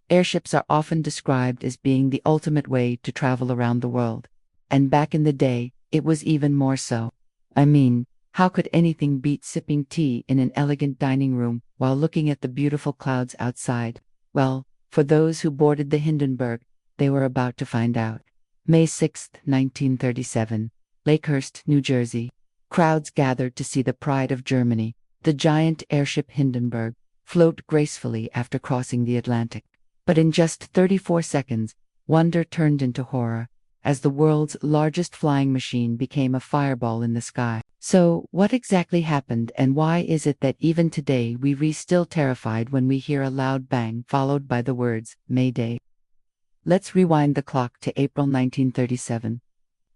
Airships are often described as being the ultimate way to travel around the world. And back in the day, it was even more so. I mean, how could anything beat sipping tea in an elegant dining room while looking at the beautiful clouds outside? Well, for those who boarded the Hindenburg, they were about to find out. May 6, 1937, Lakehurst, New Jersey. Crowds gathered to see the pride of Germany, the giant airship Hindenburg, float gracefully after crossing the Atlantic. But in just 34 seconds, wonder turned into horror, as the world's largest flying machine became a fireball in the sky. So, what exactly happened, and why is it that even today we're still terrified when we hear a loud bang followed by the words, Mayday? Let's rewind the clock to April 1937.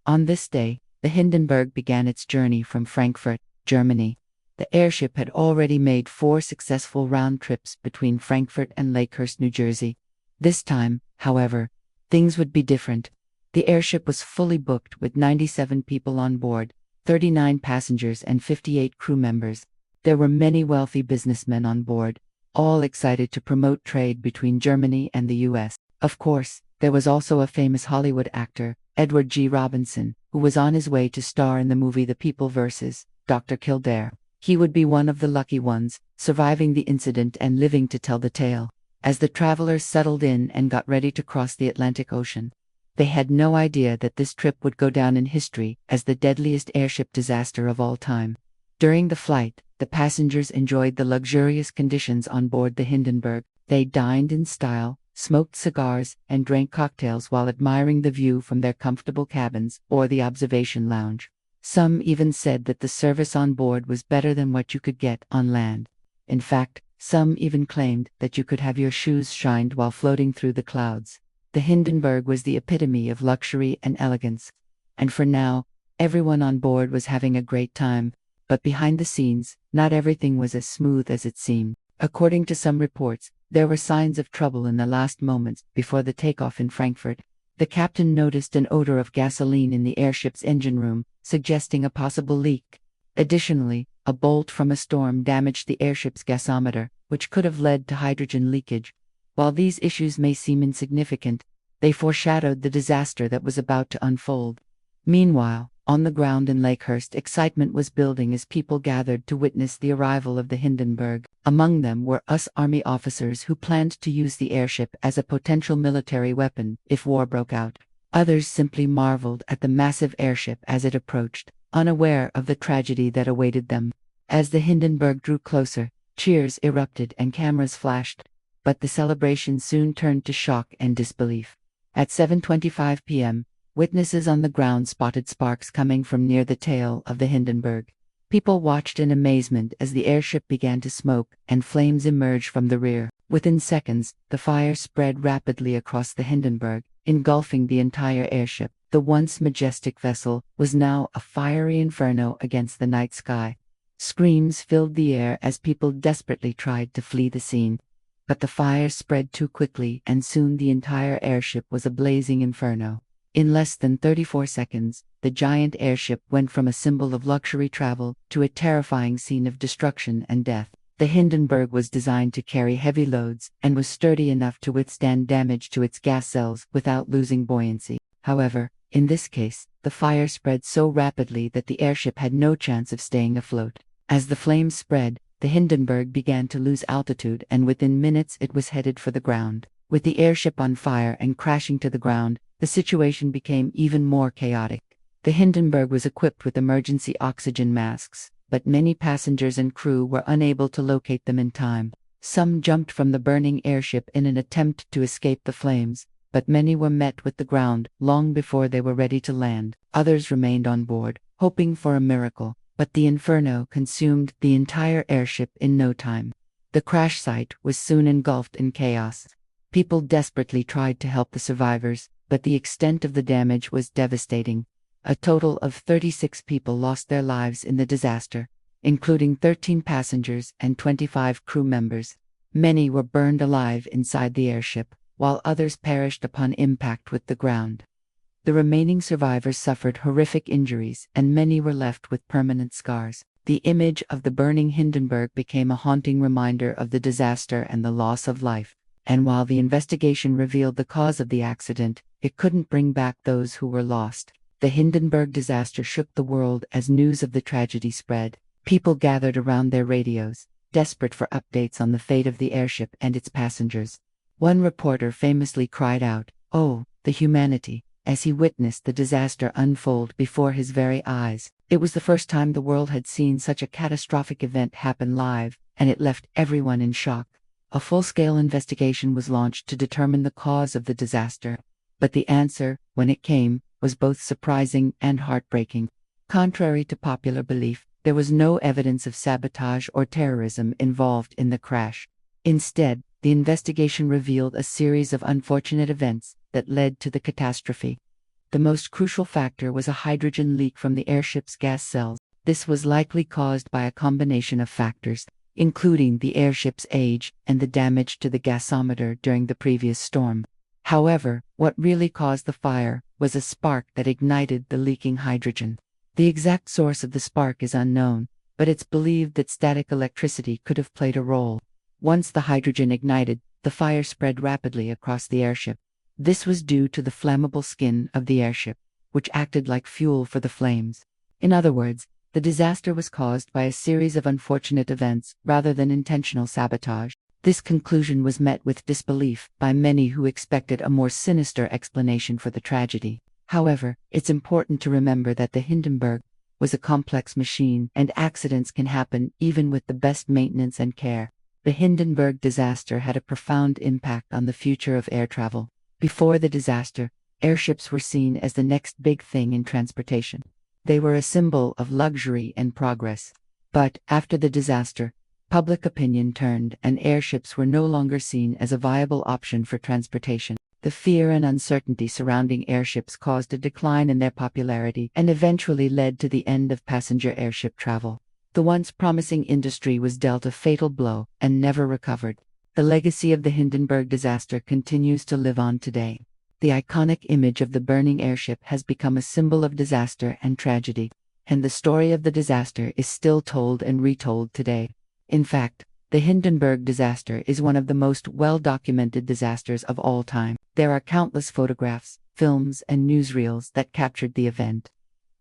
On this day, the Hindenburg began its journey from Frankfurt, Germany. The airship had already made 4 successful round trips between Frankfurt and Lakehurst, New Jersey. This time, however, things would be different. The airship was fully booked with 97 people on board, 39 passengers and 58 crew members. There were many wealthy businessmen on board, all excited to promote trade between Germany and the US. Of course, there was also a famous Hollywood actor, Edward G. Robinson, who was on his way to star in the movie The People vs. Dr. Kildare. He would be one of the lucky ones, surviving the incident and living to tell the tale. As the travelers settled in and got ready to cross the Atlantic Ocean, they had no idea that this trip would go down in history as the deadliest airship disaster of all time. During the flight, the passengers enjoyed the luxurious conditions on board the Hindenburg. They dined in style, smoked cigars, and drank cocktails while admiring the view from their comfortable cabins or the observation lounge. Some even said that the service on board was better than what you could get on land. In fact, some even claimed that you could have your shoes shined while floating through the clouds. The Hindenburg was the epitome of luxury and elegance. And for now, everyone on board was having a great time. But behind the scenes, not everything was as smooth as it seemed. According to some reports, there were signs of trouble in the last moments before the takeoff in Frankfurt. The captain noticed an odor of gasoline in the airship's engine room, suggesting a possible leak. Additionally, a bolt from a storm damaged the airship's gasometer, which could have led to hydrogen leakage. While these issues may seem insignificant, they foreshadowed the disaster that was about to unfold. Meanwhile, on the ground in Lakehurst, excitement was building as people gathered to witness the arrival of the Hindenburg. Among them were US Army officers who planned to use the airship as a potential military weapon if war broke out. Others simply marveled at the massive airship as it approached, unaware of the tragedy that awaited them. As the Hindenburg drew closer, cheers erupted and cameras flashed. But the celebration soon turned to shock and disbelief. At 7:25 p.m., witnesses on the ground spotted sparks coming from near the tail of the Hindenburg. People watched in amazement as the airship began to smoke and flames emerged from the rear. Within seconds, the fire spread rapidly across the Hindenburg, engulfing the entire airship. The once majestic vessel was now a fiery inferno against the night sky. Screams filled the air as people desperately tried to flee the scene. But the fire spread too quickly, and soon the entire airship was a blazing inferno. In less than 34 seconds, the giant airship went from a symbol of luxury travel to a terrifying scene of destruction and death. The Hindenburg was designed to carry heavy loads and was sturdy enough to withstand damage to its gas cells without losing buoyancy. However, in this case, the fire spread so rapidly that the airship had no chance of staying afloat. As the flames spread, the Hindenburg began to lose altitude, and within minutes it was headed for the ground. With the airship on fire and crashing to the ground, the situation became even more chaotic. The Hindenburg was equipped with emergency oxygen masks, but many passengers and crew were unable to locate them in time. Some jumped from the burning airship in an attempt to escape the flames, but many were met with the ground long before they were ready to land. Others remained on board, hoping for a miracle, but the inferno consumed the entire airship in no time. The crash site was soon engulfed in chaos. People desperately tried to help the survivors, but the extent of the damage was devastating. A total of 36 people lost their lives in the disaster, including 13 passengers and 25 crew members. Many were burned alive inside the airship, while others perished upon impact with the ground. The remaining survivors suffered horrific injuries, and many were left with permanent scars. The image of the burning Hindenburg became a haunting reminder of the disaster and the loss of life. And while the investigation revealed the cause of the accident, it couldn't bring back those who were lost. The Hindenburg disaster shook the world as news of the tragedy spread. People gathered around their radios, desperate for updates on the fate of the airship and its passengers. One reporter famously cried out, "Oh, the humanity," as he witnessed the disaster unfold before his very eyes. It was the first time the world had seen such a catastrophic event happen live, and it left everyone in shock. A full-scale investigation was launched to determine the cause of the disaster. But the answer, when it came, was both surprising and heartbreaking. Contrary to popular belief, there was no evidence of sabotage or terrorism involved in the crash. Instead, the investigation revealed a series of unfortunate events that led to the catastrophe. The most crucial factor was a hydrogen leak from the airship's gas cells. This was likely caused by a combination of factors, including the airship's age and the damage to the gasometer during the previous storm. However, what really caused the fire was a spark that ignited the leaking hydrogen. The exact source of the spark is unknown, but it's believed that static electricity could have played a role. Once the hydrogen ignited, the fire spread rapidly across the airship. This was due to the flammable skin of the airship, which acted like fuel for the flames. In other words, the disaster was caused by a series of unfortunate events rather than intentional sabotage. This conclusion was met with disbelief by many who expected a more sinister explanation for the tragedy. However, it's important to remember that the Hindenburg was a complex machine, and accidents can happen even with the best maintenance and care. The Hindenburg disaster had a profound impact on the future of air travel. Before the disaster, airships were seen as the next big thing in transportation. They were a symbol of luxury and progress. But after the disaster, public opinion turned, and airships were no longer seen as a viable option for transportation. The fear and uncertainty surrounding airships caused a decline in their popularity and eventually led to the end of passenger airship travel. The once promising industry was dealt a fatal blow and never recovered. The legacy of the Hindenburg disaster continues to live on today. The iconic image of the burning airship has become a symbol of disaster and tragedy, and the story of the disaster is still told and retold today. In fact, the Hindenburg disaster is one of the most well-documented disasters of all time. There are countless photographs, films, and newsreels that captured the event,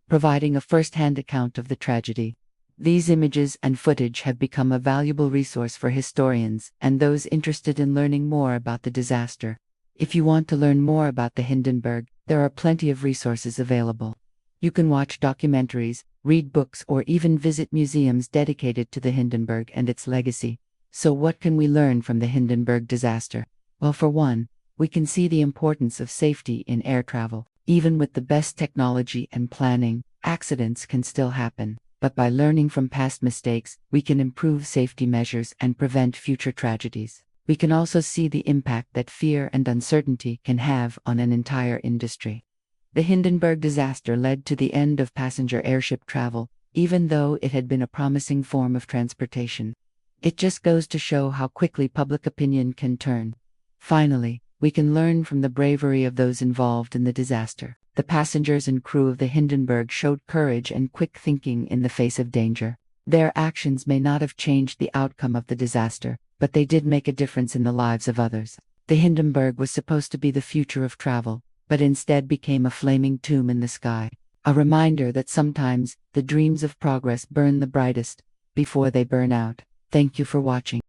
providing a first-hand account of the tragedy. These images and footage have become a valuable resource for historians and those interested in learning more about the disaster. If you want to learn more about the Hindenburg, there are plenty of resources available. You can watch documentaries, read books, or even visit museums dedicated to the Hindenburg and its legacy. So what can we learn from the Hindenburg disaster? Well, for one, we can see the importance of safety in air travel. Even with the best technology and planning, accidents can still happen. But by learning from past mistakes, we can improve safety measures and prevent future tragedies. We can also see the impact that fear and uncertainty can have on an entire industry. The Hindenburg disaster led to the end of passenger airship travel, even though it had been a promising form of transportation. It just goes to show how quickly public opinion can turn. Finally, we can learn from the bravery of those involved in the disaster. The passengers and crew of the Hindenburg showed courage and quick thinking in the face of danger. Their actions may not have changed the outcome of the disaster, but they did make a difference in the lives of others. The Hindenburg was supposed to be the future of travel, but instead became a flaming tomb in the sky. A reminder that sometimes the dreams of progress burn the brightest before they burn out. Thank you for watching.